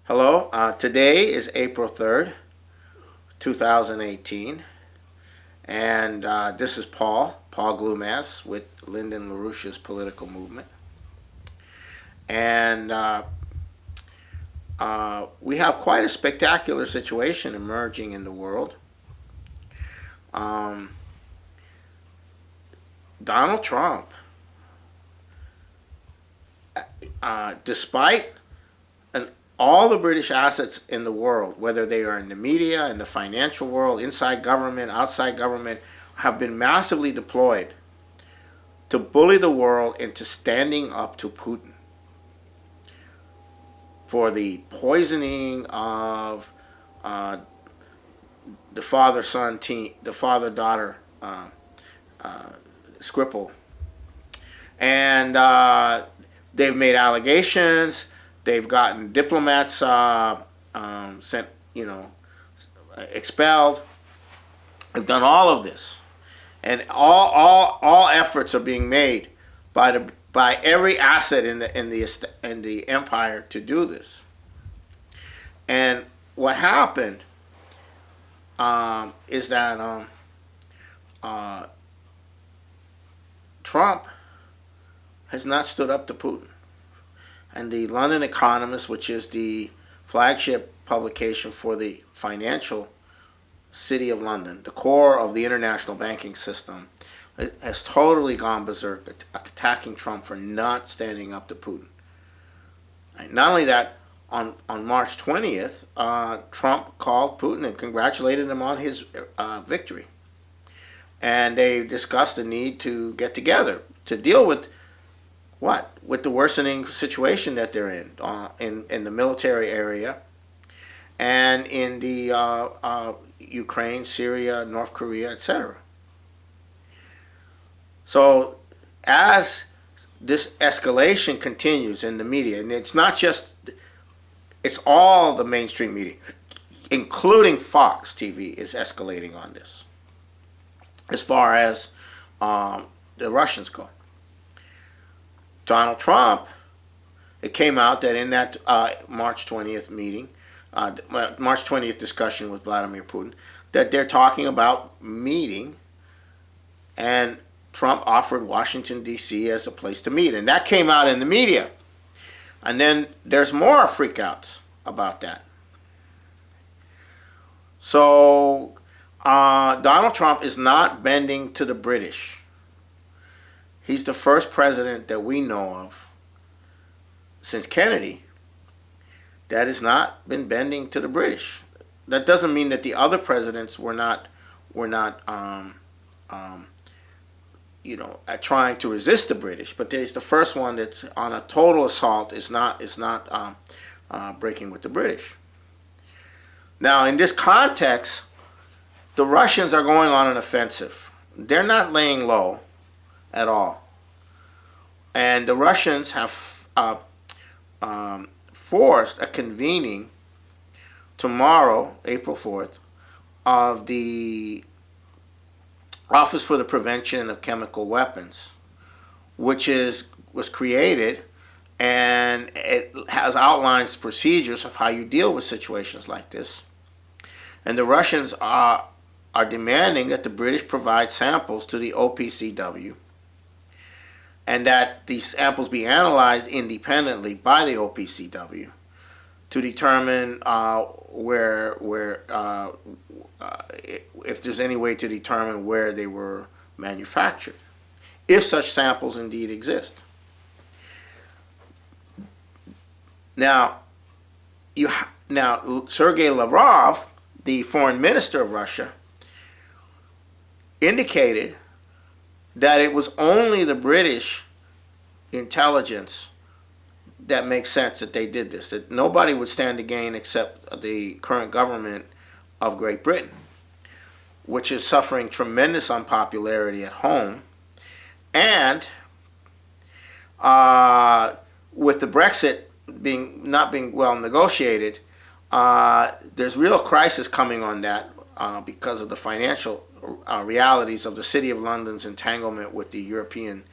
Hello, today is April 3rd, 2018, and this is Paul Glumaz with Lyndon LaRouche's political movement. And we have quite a spectacular situation emerging in the world. Donald Trump, despite all the British assets in the world, whether they are in the media, in the financial world, inside government, outside government, have been massively deployed to bully the world into standing up to Putin for the poisoning of the father-son team, the father-daughter Skripal, and they've made allegations. They've gotten diplomats sent, expelled. They've done all of this, and all efforts are being made by every asset in the empire to do this. And what happened is that Trump has not stood up to Putin. And the London Economist, which is the flagship publication for the financial city of London, the core of the international banking system, has totally gone berserk, attacking Trump for not standing up to Putin. And not only that, on March 20th, Trump called Putin and congratulated him on his victory. And they discussed the need to get together to deal with with the worsening situation that they're in the military area, and in the Ukraine, Syria, North Korea, etc. So as this escalation continues in the media, and it's not just, it's all the mainstream media, including Fox TV, is escalating on this as far as the Russians go. Donald Trump, it came out that in that March 20th meeting, March 20th discussion with Vladimir Putin, that they're talking about meeting, and Trump offered Washington, D.C. as a place to meet. And that came out in the media. And then there's more freakouts about that. So Donald Trump is not bending to the British. He's the first president that we know of since Kennedy that has not been bending to the British. That doesn't mean that the other presidents were not trying to resist the British, but he's the first one that's on a total assault, is not breaking with the British. Now, in this context, the Russians are going on an offensive. They're not laying low at all. And the Russians have forced a convening tomorrow, April 4th, of the Office for the Prevention of Chemical Weapons, which was created, and it has outlines procedures of how you deal with situations like this. And the Russians are demanding that the British provide samples to the OPCW, and that these samples be analyzed independently by the OPCW to determine if there's any way to determine where they were manufactured, if such samples indeed exist. Now, Sergey Lavrov, the foreign minister of Russia, indicated that it was only the British intelligence that makes sense that they did this, that nobody would stand to gain except the current government of Great Britain, which is suffering tremendous unpopularity at home. And with the Brexit not being well negotiated, there's real crisis coming on that because of the financial realities of the City of London's entanglement with the European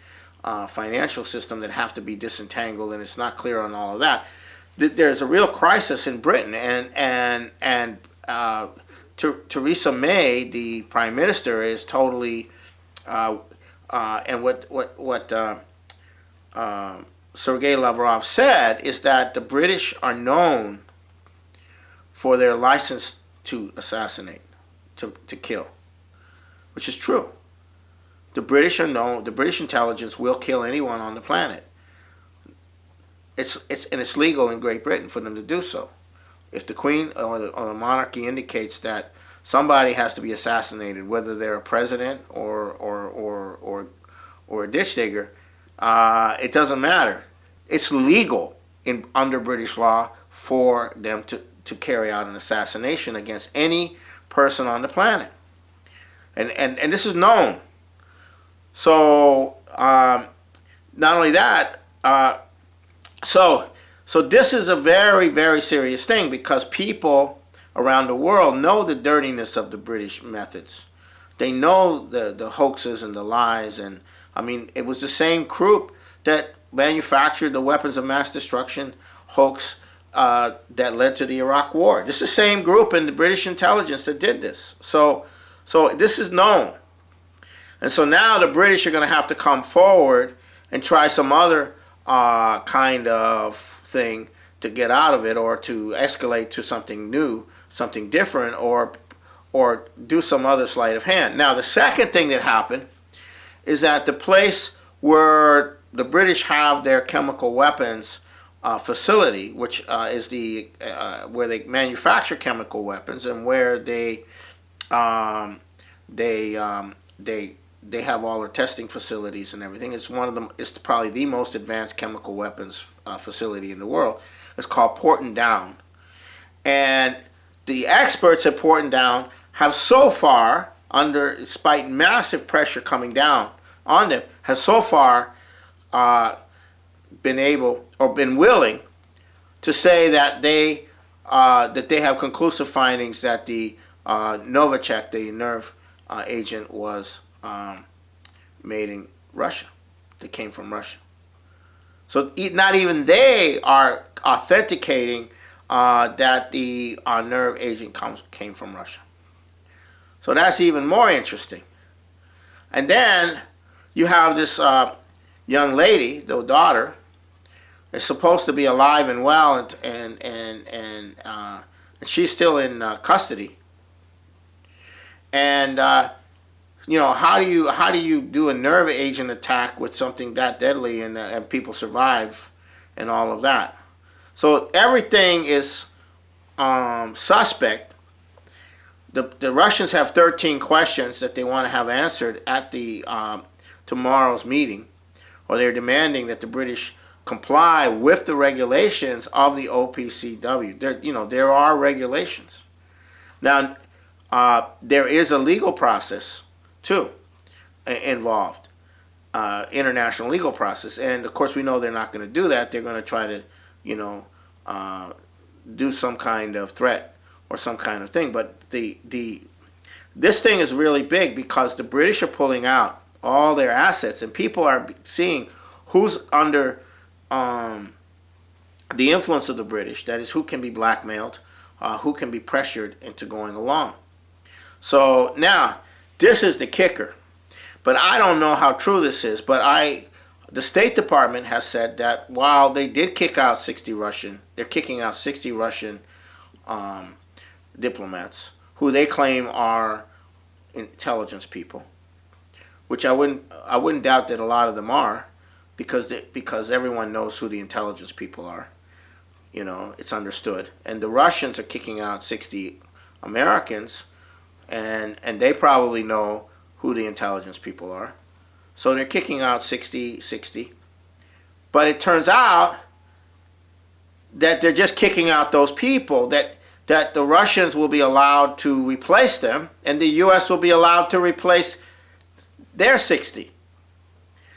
financial system that have to be disentangled, and it's not clear on all of that. there's a real crisis in Britain, and Theresa May, the Prime Minister, is totally and what Sergey Lavrov said is that the British are known for their license to assassinate, to kill, which is true. The British are known. The British intelligence will kill anyone on the planet. It's legal in Great Britain for them to do so. If the Queen or the monarchy indicates that somebody has to be assassinated, whether they're a president or a ditch digger, it doesn't matter. It's legal under British law for them to carry out an assassination against any person on the planet, and this is known. So not only that, so this is a very, very serious thing, because people around the world know the dirtiness of the British methods. They know the hoaxes and the lies, and I mean, it was the same group that manufactured the weapons of mass destruction hoax that led to the Iraq War. This is the same group in the British intelligence that did this. So this is known. And so now the British are going to have to come forward and try some other kind of thing to get out of it, or to escalate to something new, something different, or do some other sleight of hand. Now, the second thing that happened is that the place where the British have their chemical weapons facility, which is where they manufacture chemical weapons, and where they have all their testing facilities and everything. It's one of them. It's probably the most advanced chemical weapons facility in the world. It's called Porton Down, and the experts at Porton Down have so far, despite massive pressure coming down on them, have so far been able or been willing to say that they have conclusive findings that the Novichok, the nerve agent, was made in Russia. They came from Russia. So not even they are authenticating that the nerve agent came from Russia. So that's even more interesting. And then you have this young lady, the daughter, is supposed to be alive and well, and she's still in custody. And how do you do a nerve agent attack with something that deadly, and people survive and all of that? So everything is suspect. The Russians have 13 questions that they want to have answered at the tomorrow's meeting, or they're demanding that the British comply with the regulations of the OPCW. There are regulations. Now, there is a legal process too involved, international legal process, and of course we know they're not going to do that. They're going to try to, do some kind of threat or some kind of thing. But this thing is really big, because the British are pulling out all their assets, and people are seeing who's under the influence of the British. That is, who can be blackmailed, who can be pressured into going along. So now, this is the kicker. But I don't know how true this is, but the State Department has said that while they did kick out 60 Russian, they're kicking out 60 Russian diplomats who they claim are intelligence people, which I wouldn't doubt that a lot of them are, because everyone knows who the intelligence people are. It's understood. And the Russians are kicking out 60 Americans, and they probably know who the intelligence people are. So they're kicking out 60. But it turns out that they're just kicking out those people, that the Russians will be allowed to replace them, and the U.S. will be allowed to replace their 60.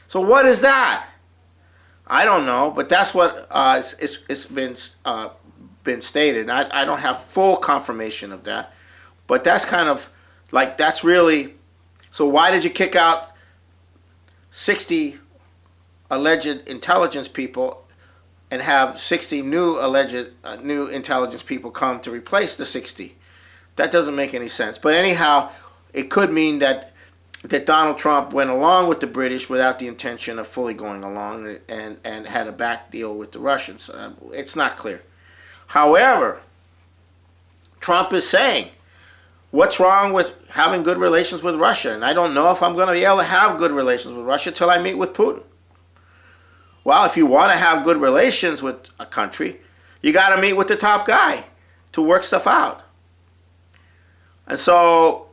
So what is that? I don't know, but that's what it's been stated. I don't have full confirmation of that, but that's kind of like, that's really. So why did you kick out 60 alleged intelligence people and have 60 new alleged new intelligence people come to replace the 60. That doesn't make any sense. But anyhow, it could mean that Donald Trump went along with the British without the intention of fully going along, and had a back deal with the Russians. It's not clear. However, Trump is saying, what's wrong with having good relations with Russia? And I don't know if I'm going to be able to have good relations with Russia till I meet with Putin. Well, if you want to have good relations with a country, you got to meet with the top guy to work stuff out. And so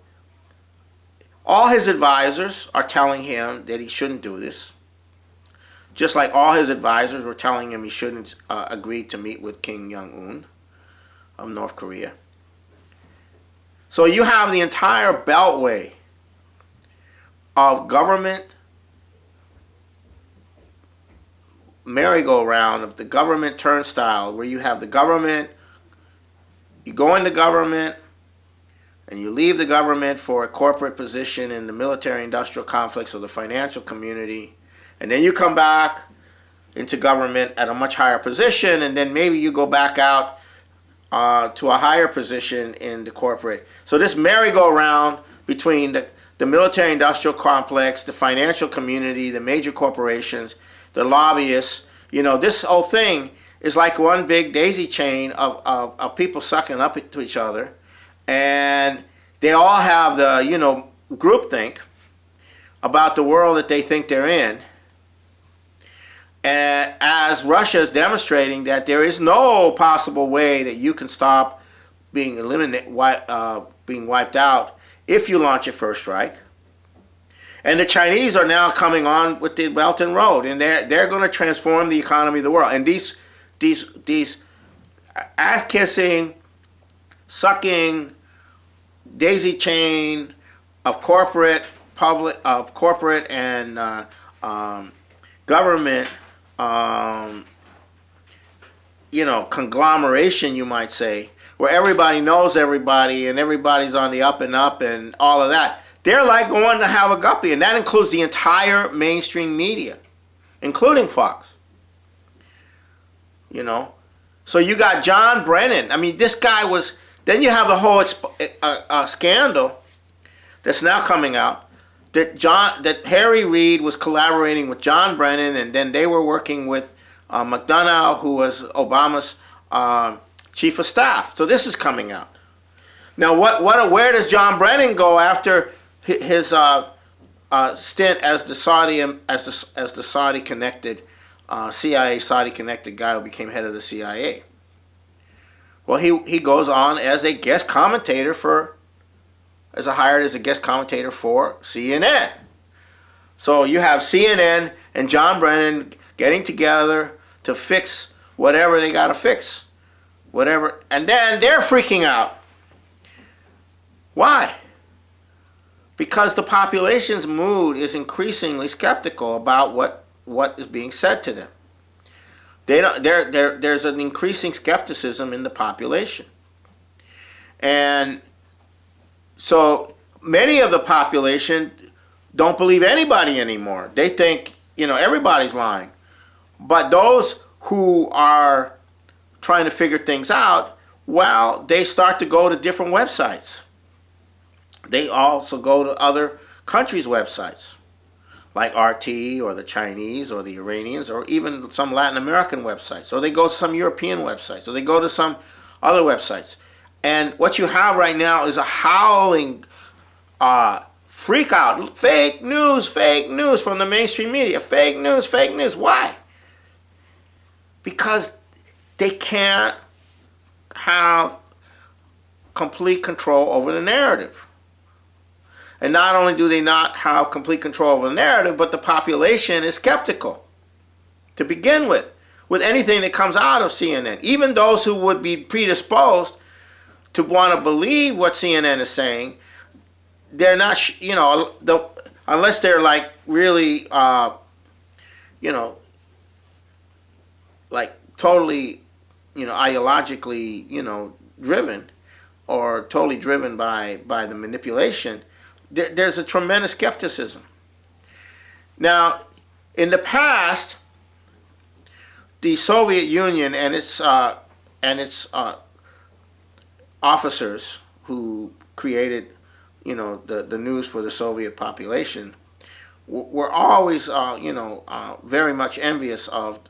all his advisors are telling him that he shouldn't do this. Just like all his advisors were telling him he shouldn't agree to meet with Kim Jong-un of North Korea. So you have the entire beltway of government merry-go-round, of the government turnstile, where you have the government, you go into government, and you leave the government for a corporate position in the military-industrial complex or the financial community, and then you come back into government at a much higher position, and then maybe you go back out to a higher position in the corporate. So this merry-go-round between the military-industrial complex, the financial community, the major corporations, the lobbyists, this whole thing is like one big daisy chain of people sucking up to each other. And they all have the, groupthink about the world that they think they're in. And as Russia is demonstrating that there is no possible way that you can stop being being wiped out if you launch a first strike. And the Chinese are now coming on with the Belt and Road, and they're going to transform the economy of the world. And these ass-kissing, sucking, daisy chain of corporate and government, conglomeration, you might say, where everybody knows everybody and everybody's on the up and up and all of that. They're like going to have a guppy, and that includes the entire mainstream media, including Fox. So you got John Brennan. I mean, this guy was. Then you have the whole scandal that's now coming out that Harry Reid was collaborating with John Brennan, and then they were working with McDonough, who was Obama's chief of staff. So this is coming out. Now, where does John Brennan go after his stint as the Saudi connected Saudi connected guy who became head of the CIA? Well, he goes on as a guest commentator hired as a guest commentator for CNN. So you have CNN and John Brennan getting together to fix whatever they got to fix, whatever, and then they're freaking out. Why? Because the population's mood is increasingly skeptical about what is being said to them. There's an increasing skepticism in the population. And so many of the population don't believe anybody anymore. They think, everybody's lying. But those who are trying to figure things out, well, they start to go to different websites. They also go to other countries' websites, like RT or the Chinese or the Iranians or even some Latin American websites. Or they go to some European websites. Or they go to some other websites. And what you have right now is a howling freak out. Fake news from the mainstream media. Fake news. Why? Because they can't have complete control over the narrative. And not only do they not have complete control over the narrative, but the population is skeptical to begin with anything that comes out of CNN. Even those who would be predisposed to want to believe what CNN is saying, they're not, unless they're like really, like totally, ideologically, driven, or totally driven by the manipulation. There's a tremendous skepticism. Now, in the past, the Soviet Union and its officers who created, the news for the Soviet population were always, very much envious of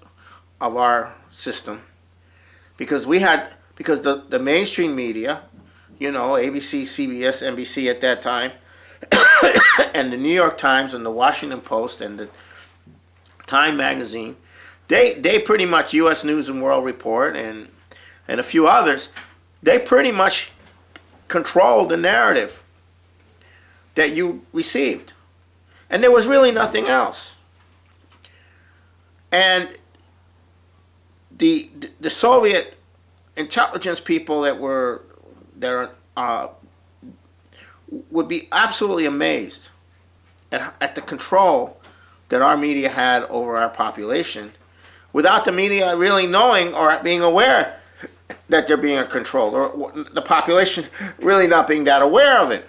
our system because the mainstream media, ABC, CBS, NBC at that time, and the New York Times and the Washington Post and the Time magazine, they pretty much, U.S. News and World Report and a few others, they pretty much controlled the narrative that you received. And there was really nothing else. And the Soviet intelligence people would be absolutely amazed at the control that our media had over our population, without the media really knowing or being aware that they're being controlled, or the population really not being that aware of it.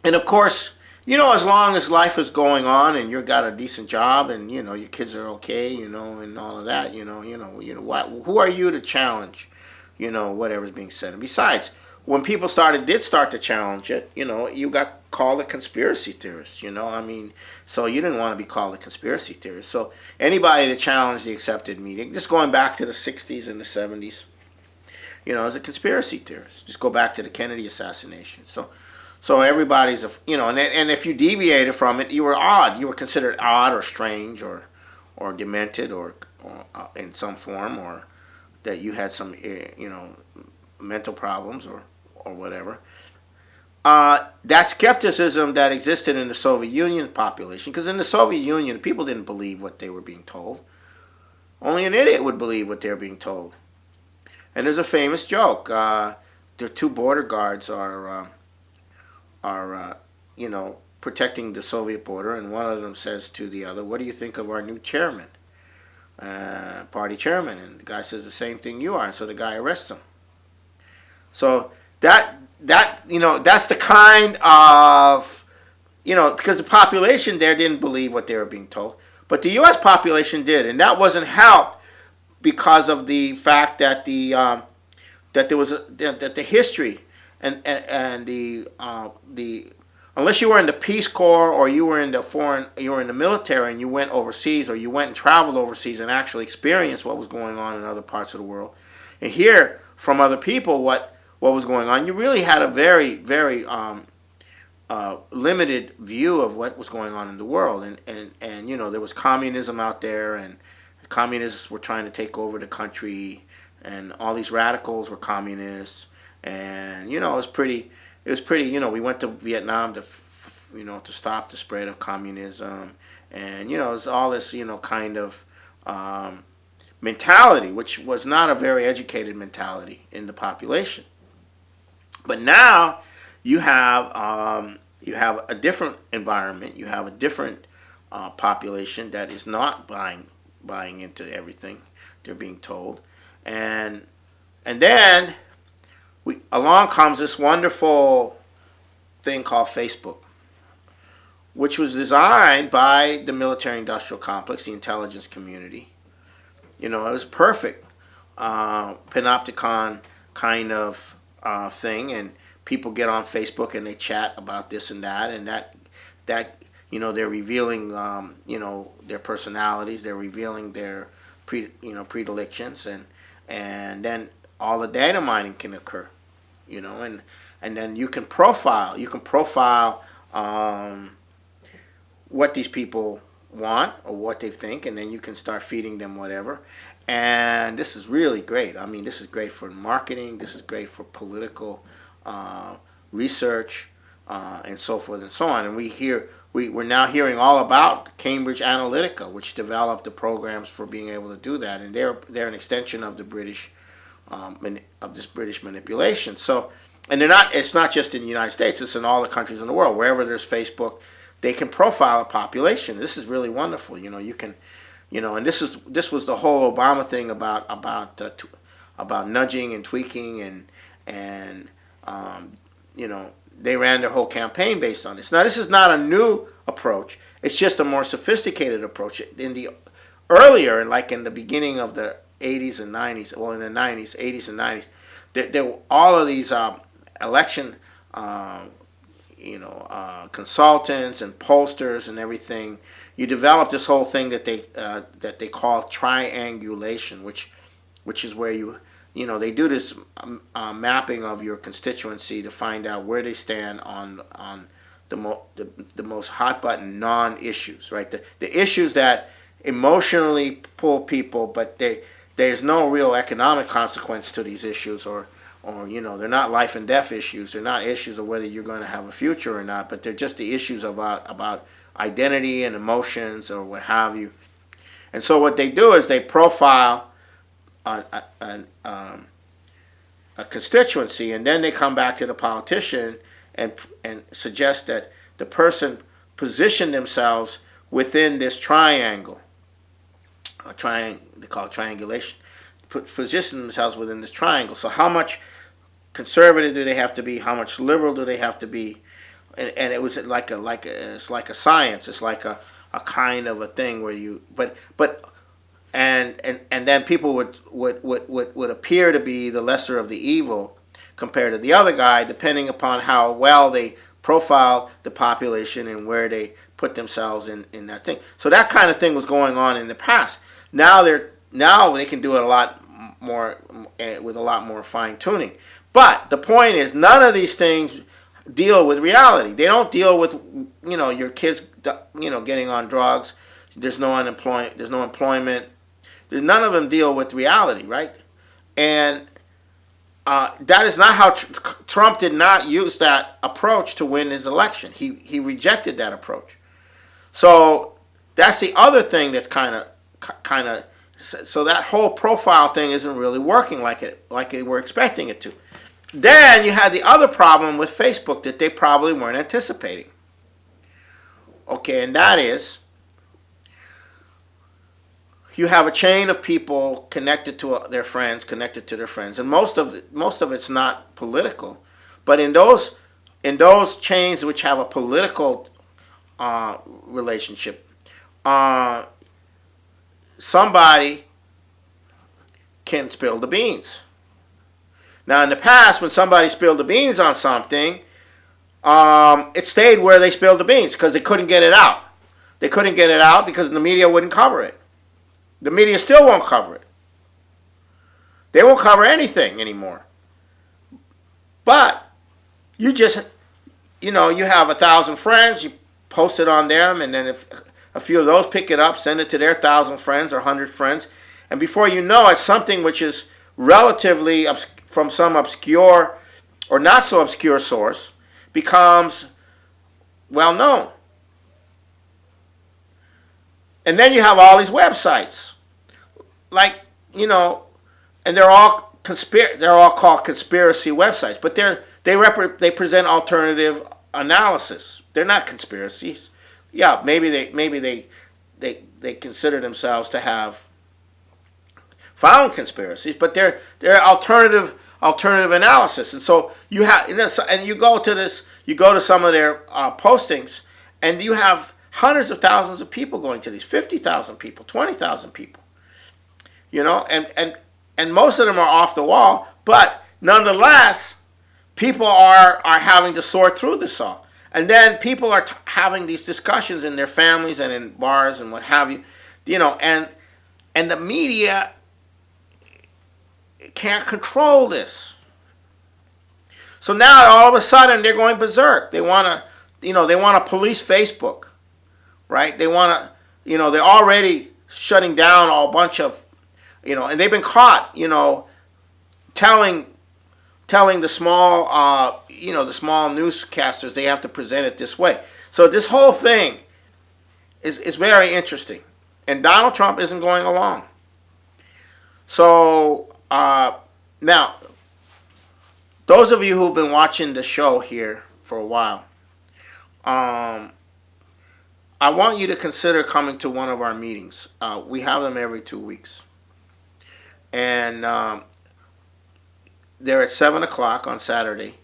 And of course, as long as life is going on and you've got a decent job and your kids are okay, and all of that, who are you to challenge, whatever's being said? And besides, when people did start to challenge it, you got called a conspiracy theorist, so you didn't want to be called a conspiracy theorist. So anybody that challenged the accepted media, just going back to the 60s and the 70s, as a conspiracy theorist. Just go back to the Kennedy assassination. So everybody's, and if you deviated from it, you were odd. You were considered odd or strange or demented or in some form, or that you had some, mental problems or whatever. That skepticism that existed in the Soviet Union population, because in the Soviet Union, people didn't believe what they were being told. Only an idiot would believe what they're being told. And there's a famous joke. Their two border guards are protecting the Soviet border, and one of them says to the other, "What do you think of our new chairman, party chairman?" And the guy says the same thing you are, and so the guy arrests him. So that's the kind of, because the population there didn't believe what they were being told, but the U.S. population did, and that wasn't helped because of the fact that that the history and the unless you were in the Peace Corps or you were in the military and you went overseas, or you went and traveled overseas and actually experienced what was going on in other parts of the world and hear from other people what was going on, you really had a very, very limited view of what was going on in the world. And there was communism out there, and communists were trying to take over the country, and all these radicals were communists, and it was pretty. We went to Vietnam to stop the spread of communism, and it was all this kind of mentality, which was not a very educated mentality in the population. But now you have a different environment. You have a different population that is not buying into everything they're being told, and then along comes this wonderful thing called Facebook, which was designed by the military-industrial complex, the intelligence community. It was perfect panopticon kind of thing, and people get on Facebook and they chat about this and that, and that they're revealing their personalities, they're revealing their predilections, and then all the data mining can occur, and then you can profile what these people want or what they think, and then you can start feeding them whatever. And this is really great. I mean, this is great for marketing. This is great for political research and so forth and so on. And we're now hearing all about Cambridge Analytica, which developed the programs for being able to do that, and they're an extension of the British British manipulation. So, and it's not just in the United States; it's in all the countries in the world. Wherever there's Facebook, they can profile a population. This is really wonderful. You can. And this was the whole Obama thing about nudging and tweaking, and they ran their whole campaign based on this. Now, this is not a new approach. It's just a more sophisticated approach. In the earlier, like in the beginning of the 80s and 90s, well, in the 90s, 80s and 90s, there were all of these election, consultants and pollsters and everything. You develop this whole thing that they call triangulation, which is where they do this mapping of your constituency to find out where they stand on the most hot button non-issues, right? The issues that emotionally pull people, but there's no real economic consequence to these issues, or they're not life and death issues. They're not issues of whether you're going to have a future or not, but they're just the issues about identity and emotions or what have you. And so what they do is they profile a constituency, and then they come back to the politician and suggest that the person position themselves within this triangle. They call it triangulation. Position themselves within this triangle. So how much conservative do they have to be? How much liberal do they have to be? And it was it's like a science. It's like a kind of a thing where you and then people would appear to be the lesser of the evil compared to the other guy, depending upon how well they profile the population and where they put themselves in that thing. So that kind of thing was going on in the past. Now they can do it a lot more with a lot more fine tuning. But the point is, none of these things deal with reality. They don't deal with your kids getting on drugs. There's no unemployment. There's no employment. None of them deal with reality, right? And that is not how Trump did not use that approach to win his election. He rejected that approach. So that's the other thing that's kind of so that whole profile thing isn't really working like they were expecting it to. Then you had the other problem with Facebook that they probably weren't anticipating. Okay, and that is, you have a chain of people connected to their friends, and most of it's not political, but in those chains which have a political relationship, somebody can spill the beans. Now, in the past, when somebody spilled the beans on something, it stayed where they spilled the beans because they couldn't get it out. They couldn't get it out because the media wouldn't cover it. The media still won't cover it. They won't cover anything anymore. But you just, you have 1,000 friends, you post it on them, and then if a few of those pick it up, send it to their 1,000 friends or 100 friends, and before you know it, something which is relatively from some obscure or not so obscure source becomes well known. And then you have all these websites, like, and they're all called conspiracy websites, but they present alternative analysis. They're not conspiracies. Yeah, maybe they consider themselves to have found conspiracies, but they're alternative analysis. And so you have, and you go to some of their postings, and you have hundreds of thousands of people going to these, 50,000 people, 20,000 people, and most of them are off the wall, but nonetheless, people are having to sort through this all. And then people are having these discussions in their families and in bars and what have you, and the media can't control this. So now all of a sudden they're going berserk. They want to police Facebook, right? They want to, they're already shutting down a bunch of, and they've been caught, telling the small, the small newscasters they have to present it this way. So this whole thing is very interesting, and Donald Trump isn't going along. So now, those of you who've been watching the show here for a while, I want you to consider coming to one of our meetings. We have them every 2 weeks, and they're at 7 o'clock on Saturday.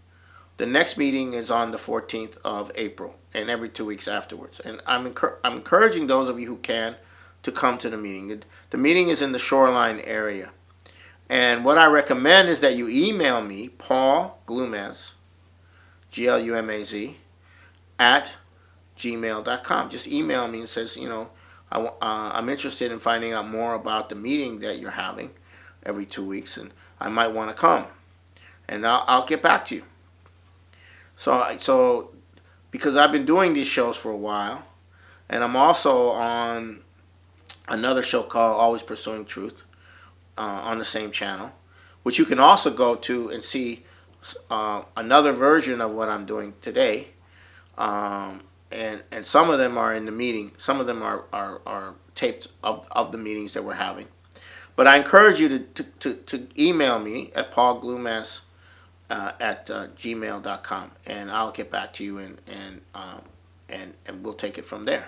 The next meeting is on the 14th of April, and every 2 weeks afterwards. And I'm encouraging those of you who can to come to the meeting. The meeting is in the Shoreline area. And what I recommend is that you email me, Paul Glumaz, Glumaz, at gmail.com. Just email me and says, I'm interested in finding out more about the meeting that you're having every 2 weeks, and I might want to come. And I'll get back to you. So because I've been doing these shows for a while, and I'm also on another show called Always Pursuing Truth on the same channel, which you can also go to and see another version of what I'm doing today. And some of them are in the meeting. Some of them are taped of the meetings that we're having. But I encourage you to email me at paulglumaz at gmail.com, and I'll get back to you and we'll take it from there.